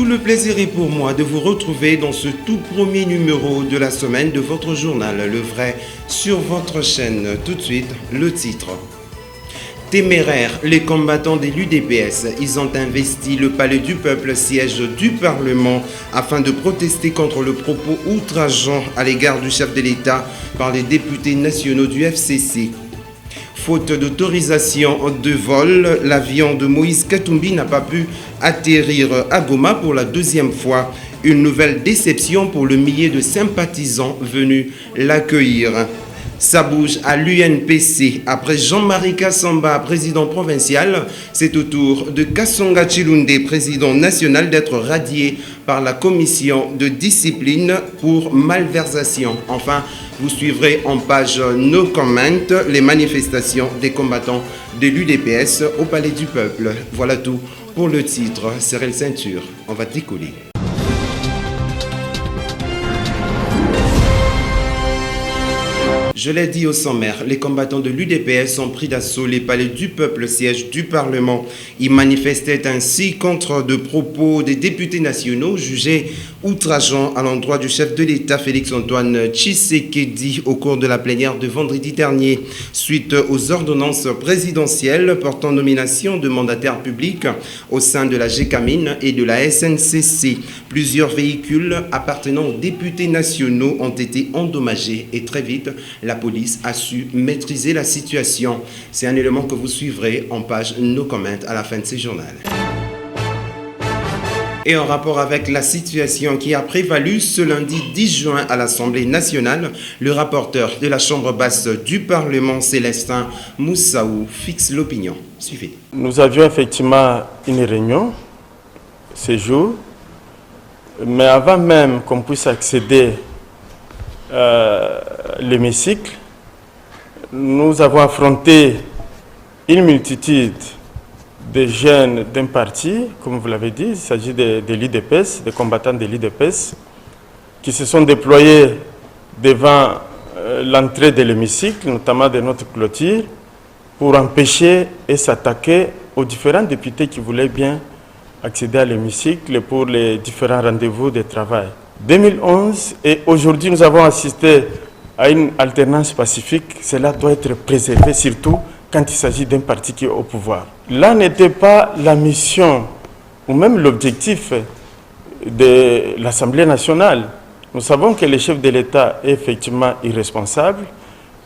Tout le plaisir est pour moi de vous retrouver dans ce tout premier numéro de la semaine de votre journal Le Vrai sur votre chaîne. Tout de suite, le titre. Téméraires, les combattants de l'UDPS, ils ont investi le Palais du Peuple, siège du Parlement, afin de protester contre le propos outrageant à l'égard du chef de l'État par les députés nationaux du FCC. Faute d'autorisation de vol, l'avion de Moïse Katumbi n'a pas pu atterrir à Goma pour la deuxième fois. Une nouvelle déception pour le millier de sympathisants venus l'accueillir. Ça bouge à l'UNPC. Après Jean-Marie Kassamba, président provincial, c'est au tour de Kassonga Chilunde, président national, d'être radié par la commission de discipline pour malversation. Enfin, vous suivrez en page No Comment les manifestations des combattants de l'UDPS au Palais du Peuple. Voilà tout pour le titre. Serrez le ceinture, on va décoller. Je l'ai dit au sommaire, les combattants de l'UDPS ont pris d'assaut les palais du peuple, siège du Parlement. Ils manifestaient ainsi contre de propos des députés nationaux jugés outrageants à l'endroit du chef de l'État Félix-Antoine Tshisekedi au cours de la plénière de vendredi dernier. Suite aux ordonnances présidentielles portant nomination de mandataires publics au sein de la GECAMIN et de la SNCC, plusieurs véhicules appartenant aux députés nationaux ont été endommagés et très vite, la police a su maîtriser la situation. C'est un élément que vous suivrez en page No Comment à la fin de ce journal. Et en rapport avec la situation qui a prévalu ce lundi 10 juin à l'Assemblée nationale, le rapporteur de la Chambre basse du Parlement, Célestin Moussaou, fixe l'opinion. Suivez. Nous avions effectivement une réunion ce jour, mais avant même qu'on puisse accéder à l'hémicycle, nous avons affronté une multitude de jeunes d'un parti, comme vous l'avez dit, il s'agit de l'UDPS, des combattants de l'UDPS, qui se sont déployés devant l'entrée de l'hémicycle, notamment de notre clôture, pour empêcher et s'attaquer aux différents députés qui voulaient bien accéder à l'hémicycle pour les différents rendez-vous de travail. 2011 et aujourd'hui, nous avons assisté à une alternance pacifique. Cela doit être préservé, surtout quand il s'agit d'un parti qui est au pouvoir. Là n'était pas la mission ou même l'objectif de l'Assemblée nationale. Nous savons que le chef de l'État est effectivement irresponsable.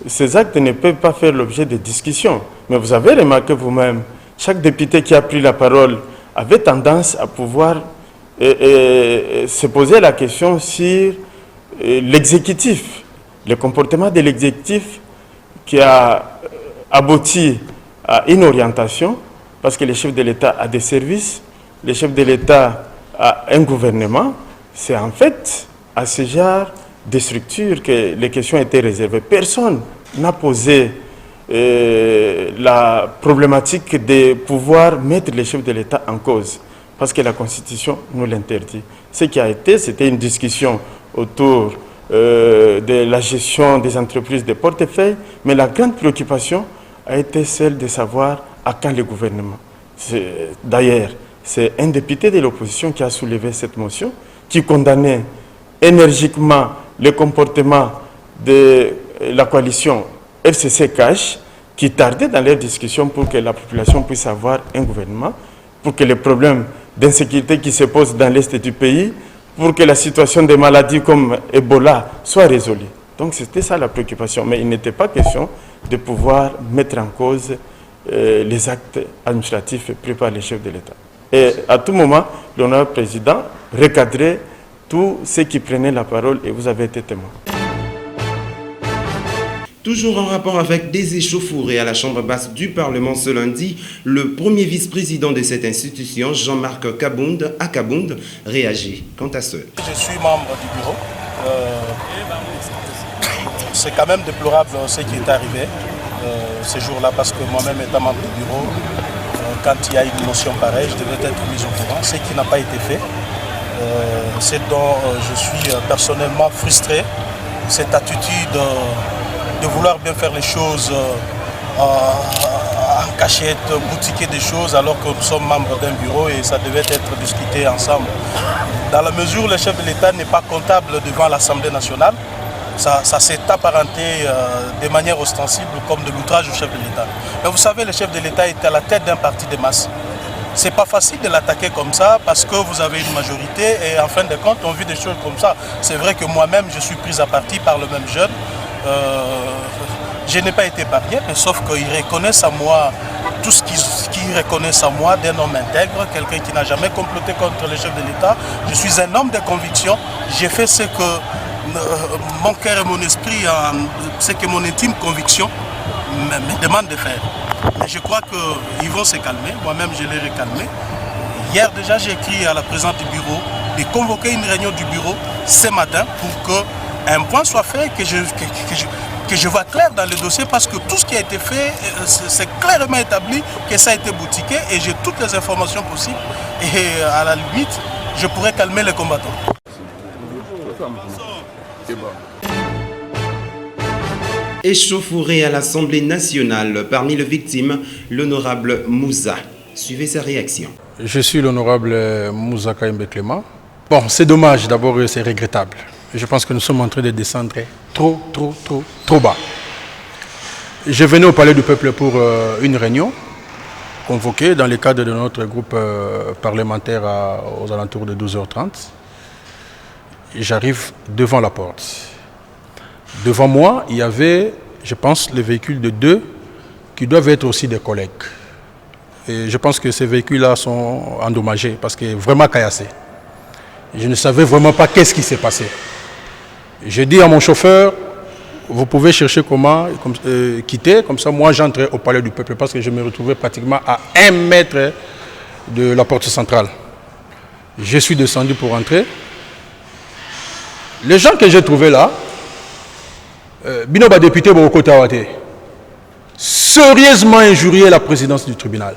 Ces actes ne peuvent pas faire l'objet de discussions. Mais vous avez remarqué vous-même, chaque député qui a pris la parole avait tendance à pouvoir se poser la question sur l'exécutif, le comportement de l'exécutif qui a abouti à une orientation, parce que le chef de l'État a des services, le chef de l'État a un gouvernement. C'est en fait à ce genre de structure que les questions étaient réservées. Personne n'a posé la problématique de pouvoir mettre le chef de l'État en cause, parce que la Constitution nous l'interdit. Ce qui a été, c'était une discussion autour de la gestion des entreprises de portefeuille, mais la grande préoccupation a été celle de savoir à quand le gouvernement. D'ailleurs, c'est un député de l'opposition qui a soulevé cette motion, qui condamnait énergiquement le comportement de la coalition FCC-CACH, qui tardait dans leurs discussions pour que la population puisse avoir un gouvernement, pour que les problèmes d'insécurité qui se posent dans l'est du pays, pour que la situation des maladies comme Ebola soit résolue. Donc c'était ça la préoccupation. Mais il n'était pas question de pouvoir mettre en cause les actes administratifs pris par les chefs de l'État. Et à tout moment, l'honorable président recadrait tous ceux qui prenaient la parole et vous avez été témoin. Toujours en rapport avec des échauffourées à la Chambre basse du Parlement ce lundi, le premier vice-président de cette institution, Jean-Marc Akabound, réagit quant à ce. Je suis membre du bureau. C'est quand même déplorable ce qui est arrivé ce jour-là, parce que moi-même étant membre du bureau, quand il y a une motion pareille, je devais être mis au courant, ce qui n'a pas été fait. C'est dont je suis personnellement frustré, cette attitude de vouloir bien faire les choses en cachette, boutiquer des choses alors que nous sommes membres d'un bureau et ça devait être discuté discuter ensemble. Dans la mesure où le chef de l'État n'est pas comptable devant l'Assemblée nationale, ça s'est apparenté de manière ostensible comme de l'outrage au chef de l'État. Mais vous savez, le chef de l'État est à la tête d'un parti de masse. C'est pas facile de l'attaquer comme ça parce que vous avez une majorité et en fin de compte, on vit des choses comme ça. C'est vrai que moi-même, je suis pris à partie par le même jeune. Je n'ai pas été épargné, mais sauf qu'ils reconnaissent à moi tout ce qu'ils reconnaissent à moi d'un homme intègre, quelqu'un qui n'a jamais comploté contre le chef de l'État. Je suis un homme de conviction. J'ai fait ce que mon cœur et mon esprit, ce que mon intime conviction me demande de faire. Mais je crois qu'ils vont se calmer. Moi-même, je les ai calmés. Hier déjà, j'ai écrit à la présidente du bureau de convoquer une réunion du bureau ce matin pour qu'un point soit fait, que je vois clair dans le dossier parce que tout ce qui a été fait, c'est clairement établi que ça a été boutiqué et j'ai toutes les informations possibles et à la limite, je pourrais calmer les combattants. Échauffourée à l'Assemblée nationale, parmi les victimes, l'honorable Moussa. Suivez sa réaction. Je suis l'honorable Moussa Kaimbe Clément. Bon, c'est dommage, d'abord c'est regrettable. Je pense que nous sommes en train de descendre trop bas. Je venais au Palais du Peuple pour une réunion convoquée dans le cadre de notre groupe parlementaire aux alentours de 12h30. J'arrive devant la porte. Devant moi, il y avait, je pense, les véhicules de deux qui doivent être aussi des collègues. Et je pense que ces véhicules-là sont endommagés parce que vraiment caillassés. Je ne savais vraiment pas qu'est-ce qui s'est passé. J'ai dit à mon chauffeur, vous pouvez chercher comment quitter, comme ça moi j'entrais au Palais du Peuple parce que je me retrouvais pratiquement à 1 mètre de la porte centrale. Je suis descendu pour entrer. Les gens que j'ai trouvés là, Binoba député Boroko Tawate, sérieusement injurier la présidence du tribunal.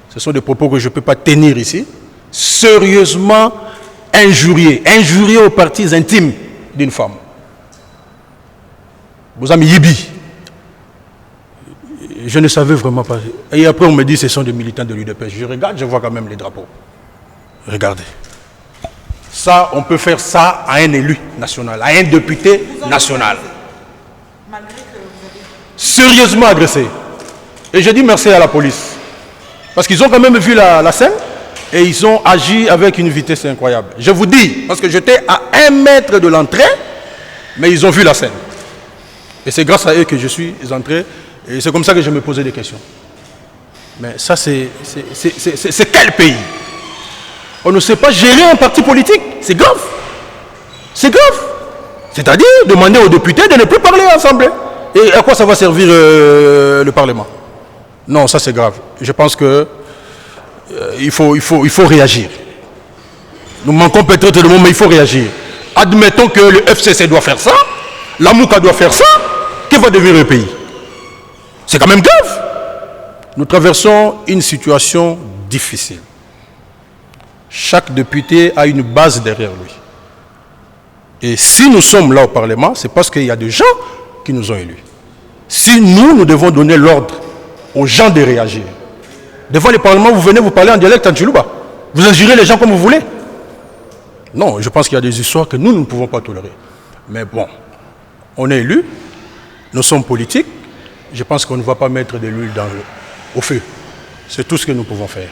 Ce sont des propos que je ne peux pas tenir ici. Sérieusement injurier aux parties intimes d'une femme. Vous avez Yibi. Je ne savais vraiment pas. Et après on me dit que ce sont des militants de l'UDPS. Je regarde, je vois quand même les drapeaux. Regardez. Ça, on peut faire ça à un élu national, à un député national. Sérieusement agressé. Et je dis merci à la police. Parce qu'ils ont quand même vu la scène et ils ont agi avec une vitesse incroyable. Je vous dis, parce que j'étais à 1 mètre de l'entrée, mais ils ont vu la scène. Et c'est grâce à eux que je suis entré et c'est comme ça que je me posais des questions. Mais ça, c'est quel pays? On ne sait pas gérer un parti politique. C'est grave. C'est grave. C'est-à-dire demander aux députés de ne plus parler à l'Assemblée. Et à quoi ça va servir le Parlement? Non, ça c'est grave. Je pense que il faut réagir. Nous manquons peut-être de mots, mais il faut réagir. Admettons que le FCC doit faire ça, la Mouka doit faire ça, que va devenir le pays? C'est quand même grave. Nous traversons une situation difficile. Chaque député a une base derrière lui. Et si nous sommes là au Parlement, c'est parce qu'il y a des gens qui nous ont élus. Si nous devons donner l'ordre aux gens de réagir. Devant le Parlement, vous venez vous parler en dialecte en Tchilouba. Vous injurez les gens comme vous voulez. Non, je pense qu'il y a des histoires que nous ne pouvons pas tolérer. Mais bon, on est élus, nous sommes politiques. Je pense qu'on ne va pas mettre de l'huile au feu. C'est tout ce que nous pouvons faire.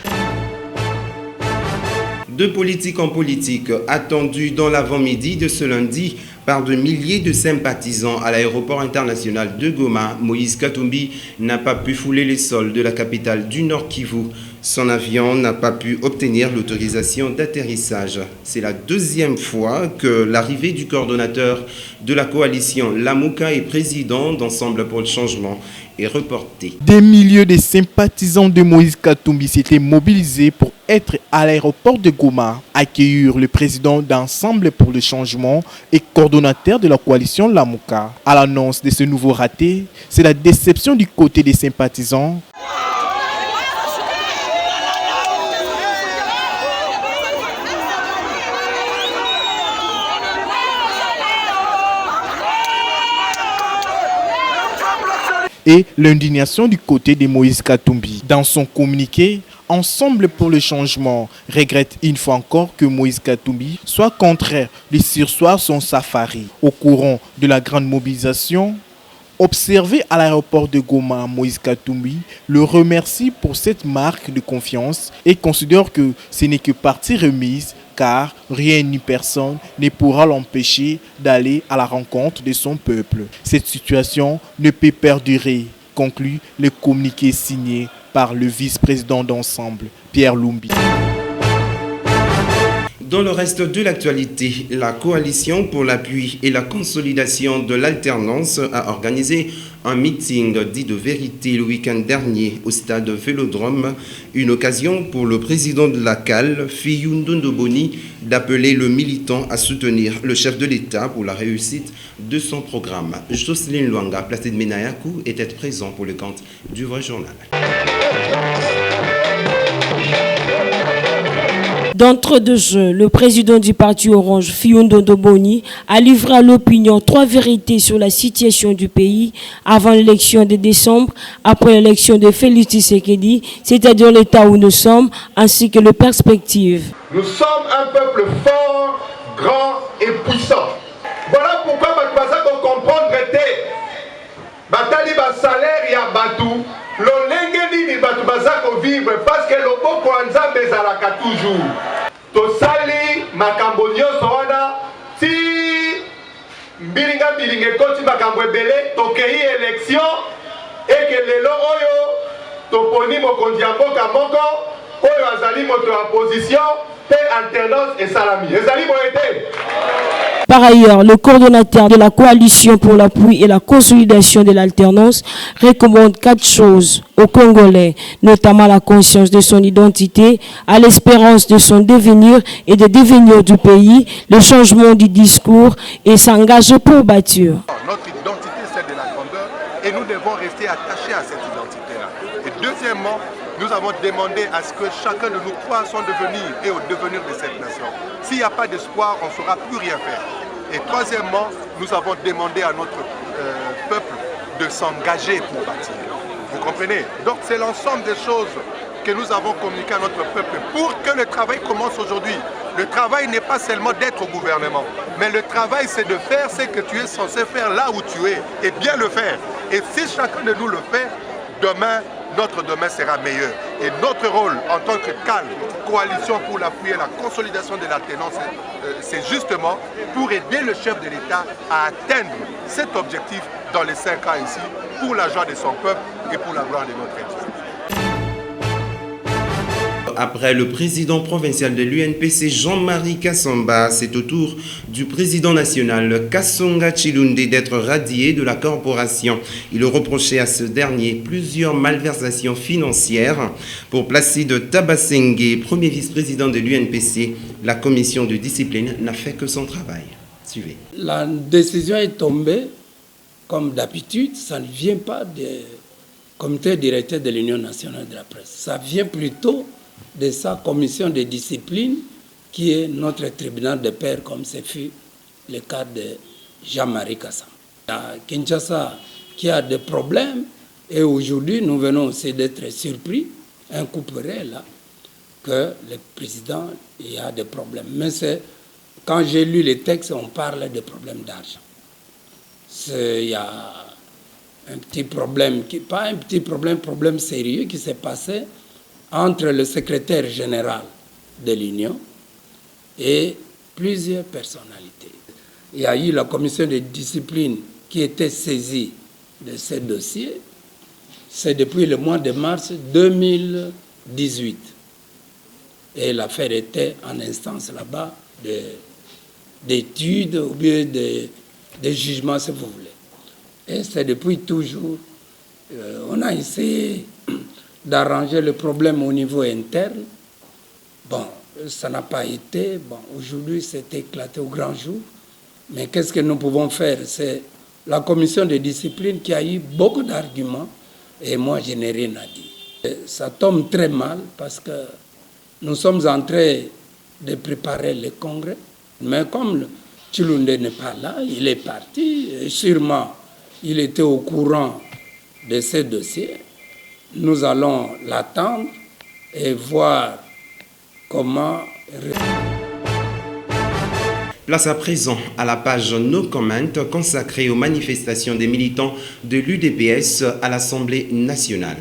De politique en politique, attendu dans l'avant-midi de ce lundi par de milliers de sympathisants à l'aéroport international de Goma, Moïse Katumbi n'a pas pu fouler les sols de la capitale du Nord Kivu. Son avion n'a pas pu obtenir l'autorisation d'atterrissage. C'est la deuxième fois que l'arrivée du coordonnateur de la coalition Lamouka et président d'Ensemble pour le changement est reportée. Des milliers de sympathisants de Moïse Katumbi s'étaient mobilisés pour être à l'aéroport de Goma, accueillir le président d'Ensemble pour le changement et coordonnateur de la coalition Lamouka. À l'annonce de ce nouveau raté, c'est la déception du côté des sympathisants. Et l'indignation du côté de Moïse Katumbi. Dans son communiqué, Ensemble pour le changement regrette une fois encore que Moïse Katumbi soit contraire de surseoir son safari. Au courant de la grande mobilisation, observé à l'aéroport de Goma, Moïse Katumbi le remercie pour cette marque de confiance et considère que ce n'est que partie remise car rien ni personne ne pourra l'empêcher d'aller à la rencontre de son peuple. Cette situation ne peut perdurer, conclut le communiqué signé par le vice-président d'Ensemble, Pierre Lumbi. Dans le reste de l'actualité, la Coalition pour l'appui et la consolidation de l'alternance a organisé un meeting dit de vérité le week-end dernier au stade Vélodrome, une occasion pour le président de la CAL, Fiyou Ndondoboni, d'appeler le militant à soutenir le chef de l'État pour la réussite de son programme. Jocelyne Luanga, placée de Menayakou, était présent pour le compte du Vrai Journal. D'entre deux jeux, le président du parti Orange, Fiyou Ndondoboni, a livré à l'opinion 3 vérités sur la situation du pays avant l'élection de décembre, après l'élection de Félix Tshisekedi, c'est-à-dire l'état où nous sommes, ainsi que les perspectives. Nous sommes un peuple fort, grand et puissant. Voilà pourquoi Batouaza doit comprendre que Batali ba salaire ya Batou, l'olenge ni Batouaza ko vivre parce que le beau Kwanza bezalaka toujours. Tosali makambo nyonso wana ti mbilinga koti makambo ebele tokei élection et que lelo oyo toponi mokonzi ya mboka moko oyo azali moto ya opposition pe alternance et salami ezali boyete. Par ailleurs, le coordonnateur de la coalition pour l'appui et la consolidation de l'alternance recommande 4 choses aux Congolais, notamment la conscience de son identité, à l'espérance de son devenir et de devenir du pays, le changement du discours et s'engager pour bâtir. Notre identité, celle de la grandeur, et nous devons rester attachés à cette identité-là. Et deuxièmement, nous avons demandé à ce que chacun de nous croit à son devenir et au devenir de cette nation. S'il n'y a pas d'espoir, on ne saura plus rien faire. Et troisièmement, nous avons demandé à notre peuple de s'engager pour bâtir. Vous comprenez? Donc c'est l'ensemble des choses que nous avons communiquées à notre peuple pour que le travail commence aujourd'hui. Le travail n'est pas seulement d'être au gouvernement, mais le travail c'est de faire ce que tu es censé faire là où tu es et bien le faire. Et si chacun de nous le fait, demain, notre demain sera meilleur. Et notre rôle en tant que CAL, coalition pour l'appui et la consolidation de l'alternance, c'est justement pour aider le chef de l'État à atteindre cet objectif dans les 5 ans ici, pour la joie de son peuple et pour la gloire de notre État. Après le président provincial de l'UNPC, Jean-Marie Kassamba, c'est au tour du président national, Kassonga Chilunde, d'être radié de la corporation. Il reprochait à ce dernier plusieurs malversations financières. Pour Placide Tabasengue, premier vice-président de l'UNPC, la commission de discipline n'a fait que son travail. Suivez. La décision est tombée, comme d'habitude, ça ne vient pas du comité directeur de l'Union nationale de la presse. Ça vient plutôt de sa commission de discipline, qui est notre tribunal de paix, comme ce fut le cas de Jean-Marie Kassamba. À Kinshasa, qui a des problèmes, et aujourd'hui, nous venons aussi d'être surpris, un coup près là, que le président il a des problèmes. Mais quand j'ai lu les textes, on parle de problèmes d'argent. Il y a un petit problème, pas un petit problème, problème sérieux qui s'est passé entre le secrétaire général de l'Union et plusieurs personnalités. Il y a eu la commission de discipline qui était saisie de ce dossier. C'est depuis le mois de mars 2018. Et l'affaire était en instance là-bas d'études ou bien de jugements, si vous voulez. Et c'est depuis toujours, on a essayé d'arranger le problème au niveau interne. Bon, ça n'a pas été. Bon, aujourd'hui, c'est éclaté au grand jour. Mais qu'est-ce que nous pouvons faire? C'est la commission de discipline qui a eu beaucoup d'arguments et moi, je n'ai rien à dire. Ça tombe très mal parce que nous sommes en train de préparer le congrès. Mais comme Chilunde n'est pas là, il est parti. Et sûrement, il était au courant de ces dossiers. Nous allons l'attendre et voir comment... Place à présent à la page No Comment consacrée aux manifestations des militants de l'UDPS à l'Assemblée nationale.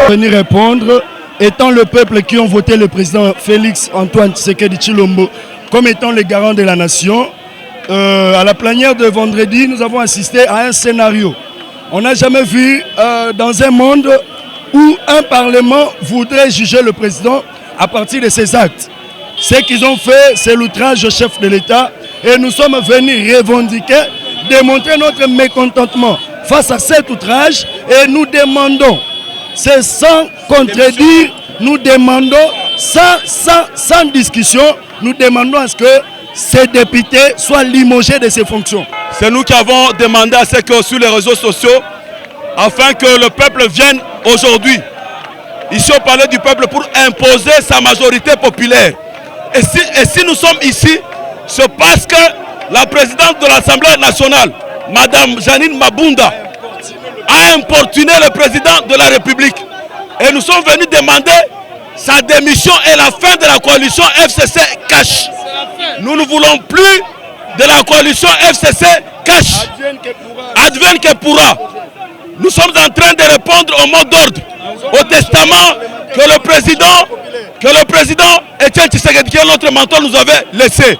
Venir répondre, étant le peuple qui ont voté le président Félix Antoine Tshisekedi Tshilombo comme étant le garant de la nation, à la plénière de vendredi, nous avons assisté à un scénario. On n'a jamais vu dans un monde où un parlement voudrait juger le président à partir de ses actes. Ce qu'ils ont fait, c'est l'outrage au chef de l'État et nous sommes venus revendiquer, démontrer notre mécontentement face à cet outrage et nous demandons, c'est sans contredire, nous demandons, sans discussion, nous demandons à ce que ces députés soient limogés de ses fonctions. C'est nous qui avons demandé à ce que sur les réseaux sociaux, afin que le peuple vienne aujourd'hui, ici au palais du peuple, pour imposer sa majorité populaire. Et si nous sommes ici, c'est parce que la présidente de l'Assemblée nationale, Madame Janine Mabunda, a importuné le président de la République. Et nous sommes venus demander sa démission et la fin de la coalition FCC Cash. Nous ne voulons plus de la coalition FCC Cash. Advienne que pourra. Nous sommes en train de répondre au mot d'ordre, au testament que le président Etienne Tshisekedi, qui est notre mentor, nous avait laissé.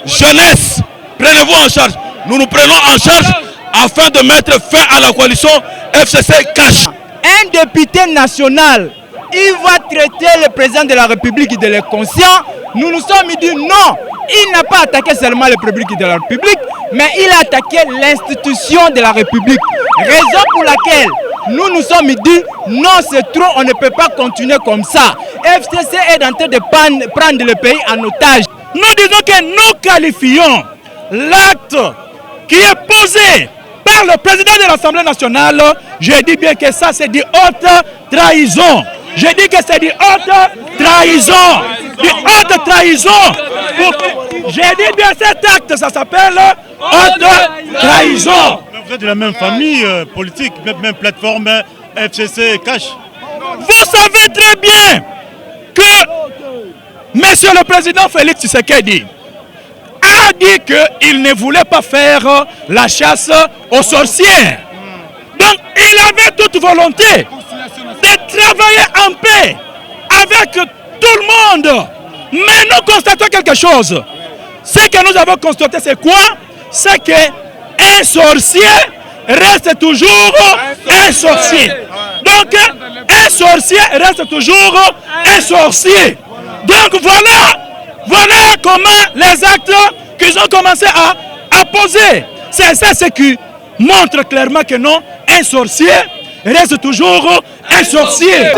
Jeunesse, prenez-vous en charge. Nous nous prenons en charge afin de mettre fin à la coalition FCC Cash. Un député national, il va traiter le président de la République de l'inconscient. Nous nous sommes dit non, il n'a pas attaqué seulement le République de la République, mais il a attaqué l'institution de la République. Raison pour laquelle nous nous sommes dit non, c'est trop, on ne peut pas continuer comme ça. FCC est en train de prendre le pays en otage. Nous disons que nous qualifions l'acte qui est posé par le président de l'Assemblée nationale. Je dis bien que ça c'est de haute trahison. Je dis que c'est de haute trahison. De haute trahison. Je dis bien cet acte, ça s'appelle haute trahison. Vous êtes de la même famille politique, même plateforme FCC Cash. Vous savez très bien que Monsieur le Président Félix Tshisekedi a dit qu'il ne voulait pas faire la chasse aux sorcières. Donc il avait toute volonté de travailler en paix avec tout le monde. Mais nous constatons quelque chose. Ce que nous avons constaté, c'est quoi? C'est qu'un sorcier reste toujours un sorcier. Donc un sorcier reste toujours un sorcier. Donc voilà comment les actes qu'ils ont commencé à poser. C'est ça ce qui montre clairement que non, un sorcier reste toujours un sorcier.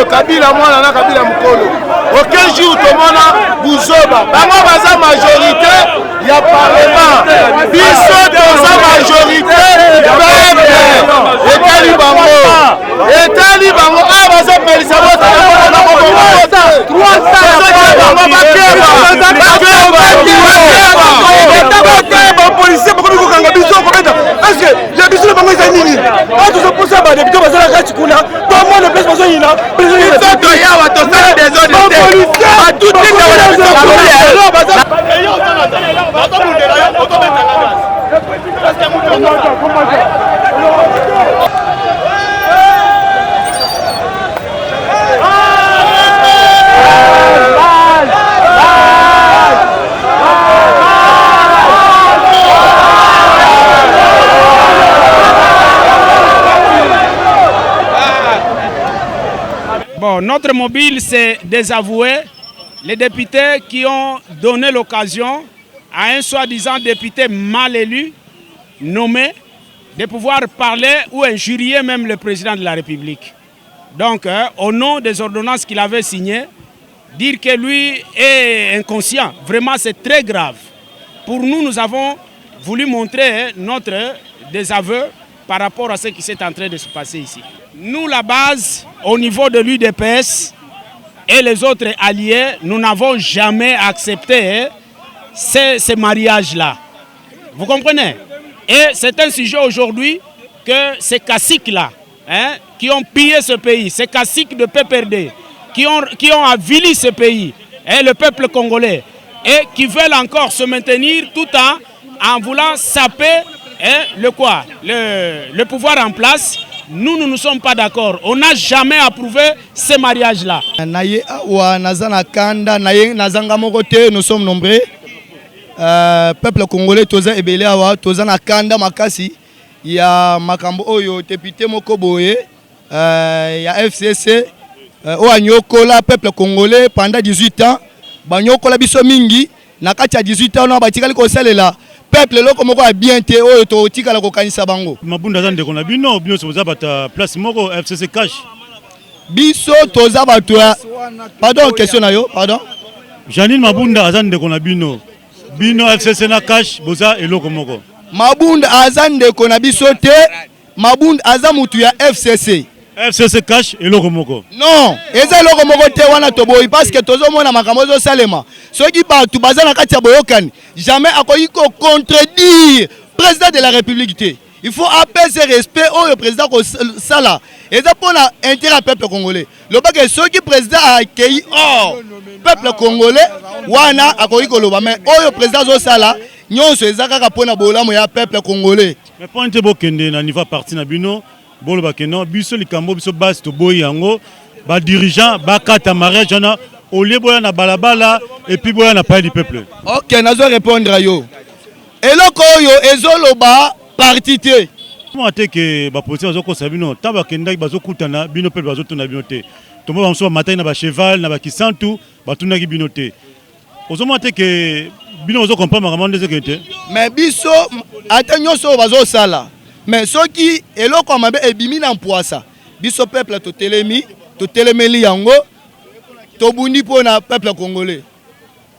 Kabila mwana na Kabila mukolo. Aucun jour tomona buzoba. Bango baza majorité ya parlement. Biso toza majorité peuple. Etali bango. Ah baza pelisa bota na bota. 300 policier beaucoup de kanga biso kometa. Est-ce que les biso bango za nini? On se pose ba député baza la kuna. Tout le monde place besoin ina. Bon, notre mobile, c'est désavouer les députés qui ont donné l'occasion à un soi-disant député mal élu, nommé, de pouvoir parler ou injurier même le président de la République. Donc, au nom des ordonnances qu'il avait signées, dire que lui est inconscient, vraiment c'est très grave. Pour nous, nous avons voulu montrer notre désaveu par rapport à ce qui s'est en train de se passer ici. Nous, la base, au niveau de l'UDPS et les autres alliés, nous n'avons jamais accepté ces mariages-là. Vous comprenez? Et c'est un sujet aujourd'hui que ces caciques-là, qui ont pillé ce pays, ces caciques de PPRD, qui ont avili ce pays, le peuple congolais, et qui veulent encore se maintenir tout en voulant saper le pouvoir en place. Nous ne sommes pas d'accord. On n'a jamais approuvé ces mariages-là. Nous sommes nombreux. Peuple congolais, toza ebele awa, toza na kanda makasi. Il y a Makambo Oyo, député Mokoboye, il y a FCC, Oanyokola, peuple congolais, pendant 18 ans. Banyokola biso mingi, nakati 18 ans, on a batikali kosalela. Peuple loko moko a bien été, Oyo to tikala kokanisa bango. Mabunda zande kona bino, bino soza bata place moko FCC cash. Biso toza batua. Pardon, question na yo, pardon. Janine Mabunda azande kona bino. Bino FCC na cash, boza eloko moko. Mabunda azande kona biso te, Mabunda azamutu ya FCC. FCC cash eloko moko. Non, eza eloko moko te wana toboyi parce que tozo mona makambo zo salema. Soki batu bazana kati ya boyokani, jamais akoyi ko contredire président de la République. Il faut apaiser respect au président ko sala. Eza pona intérêt peuple congolais. Loba ke soki président a accueilli peuple congolais wana akoyi ko loba mais au président zo sala nyonso ezaka ka pona bolamu ya peuple congolais. Mais pointe bokende na niveau parti na bino. Bolo bakeno biso likambo biso basi to boyi yango ba dirigeant ba kata mariage na olie boya na balabala et puis boya na palais du peuple. OK, nazo répondre yo. Eloko yo ezoloba parti te. Moi te ke ba police bazo ko sabino taba kenda bazo kutana bino peuple bazo tuna bino te. Tomba banso matin na ba cheval na ba kisantu ba tuna ki bino te. Ozomo te ke bino ozo comprendre makambo ndeze ke te. Mais biso atanyo so bazo sala. Mais ceux qui eloko mabe ebimi na mpoasa biso peuple to telemeli yango to bundi pona peuple congolais.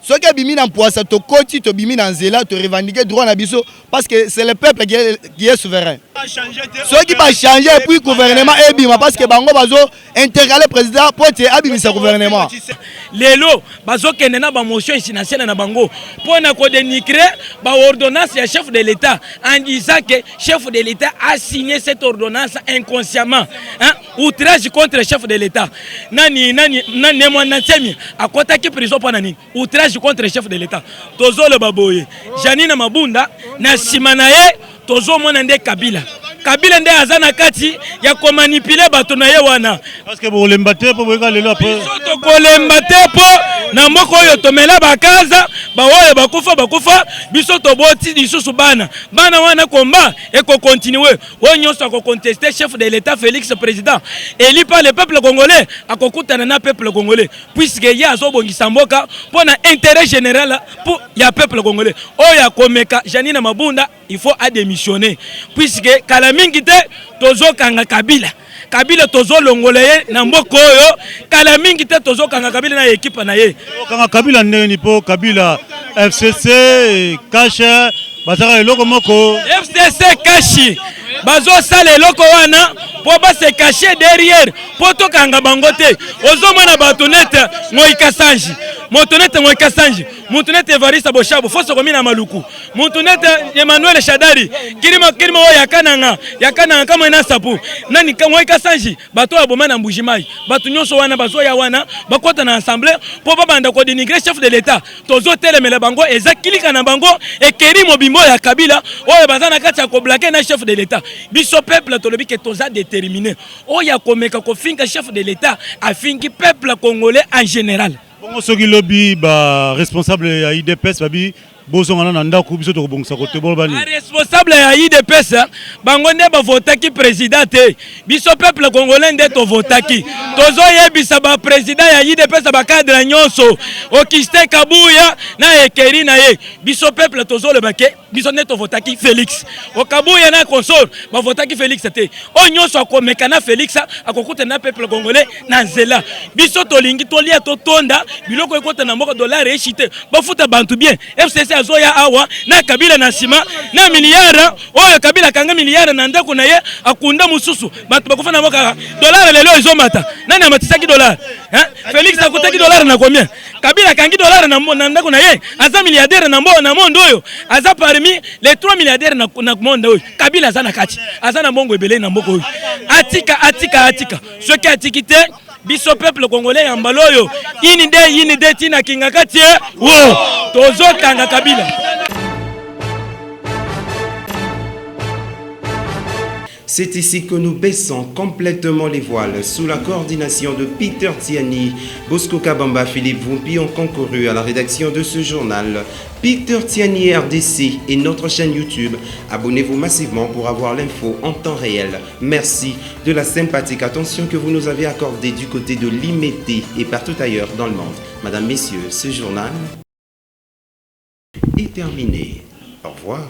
Ceux qui ebimi na mpoasa to koti to bimi na nzela to revendiquer droit na biso parce que c'est le peuple qui est souverain. Ceux qui va changer puis gouvernement ebima parce que bango bazo intercaler président pote abimisa gouvernement. Lelo bazo kenena ba motion financière na bango pona ko dénigrer ba ordonnance ya chef de l'État en disant que chef de l'État a signé cette ordonnance inconsciemment, outrage contre le chef de l'État. Nani mwana nsemi akota ki prison pona nini outrage contre le chef de l'État. Tozo le baboye Janine Mabunda na simana ye tozo mona nde Kabila nde azana kati ya ko manipuler bato na ye wana parce que bo lembate po boka lelo après to ko lembate po na moko yo tomela bakaza ba oyo bakufa biso to boti lisusu bana wana komba et ko continuer onyo so ko contester chef de l'État Félix président élu par le peuple congolais akokutana na peuple congolais puisque ya azobongisa mboka pona intérêt général pour ya peuple congolais oya komeka Janine Mabunda il faut démissionner puisque kala mingi te tozo kanga Kabila tozo longoleye na mboko oyo kala mingi te tozo kanga Kabila na équipe na ye kanga Kabila ndeni po Kabila FCC Kasha bazaka eloko moko FCC Kashi bazo sala eloko wana po ba se cacher derrière po to kanga bangote ozo mona batonete Moïka Sanji Motonete Evariste Boshabo foso komina maluku Motonete Emmanuel Shadari kirima o yakana kama ina sapu nani Moïka Sanji bato ya bomana mbujimai bato nyonso wana bazo ya wana bakota na assemblée po banda ko dénigrer chef de l'État tozo telemela bango ezakilika na bango ekeri mobimbo ya Kabila oyo bazana kati ya ko blaquer na chef de l'État biso peuple tolobi ke toza déterminé oya komeka ko finka chef de l'État afinki peuple congolais en général. Bongo soki lobby ba responsable ya IDPS babi bozongana na ndako biso to bongisa ko te bolbani. Responsable ya IDPS bango nde ba votaki président te. Biso peuple congolais nde to votaki. Tozo yebisa ba président ya IDPS ba cadre nyonso. Okiste Kabuya na ekeri na ye. Biso peuple tozo le baké biso nde to votaki Félix. Okabuya na consort ba votaki Félix te. O nyonso akomeka na Félix akokuta na peuple congolais na nzela. Biso to lingi to lia to tonda biloko ekota na moko dollar echite. Ba futa bantu bien. FCC azoya awa na Kabila na sima na miliara oyo Kabila kanga miliara na ndako na ye akunda mususu bantu bakufa na moka dollar lelo ezomata nani amatisaki dollar Félix akutaki dollar na combien? Kabila kangi dollar na ndako na ye. Aza milliardaire na monde oyo. Aza parmi les 3 milliardaires na monde oyo. Kabila aza na kati. Aza na mbongo ebele na mboko oyo. Atika. Ce qui a tikité biso peuple congolais ya mbaloyo. Inide tina kinga kati. Wo. Tozo kanga Kabila. C'est ici que nous baissons complètement les voiles. Sous la coordination de Peter Tiani, Bosco Kabamba, Philippe Vumpi ont concouru à la rédaction de ce journal. Peter Tiani RDC et notre chaîne YouTube. Abonnez-vous massivement pour avoir l'info en temps réel. Merci de la sympathique attention que vous nous avez accordée du côté de l'Imété et partout ailleurs dans le monde. Madame, Messieurs, ce journal est terminé. Au revoir.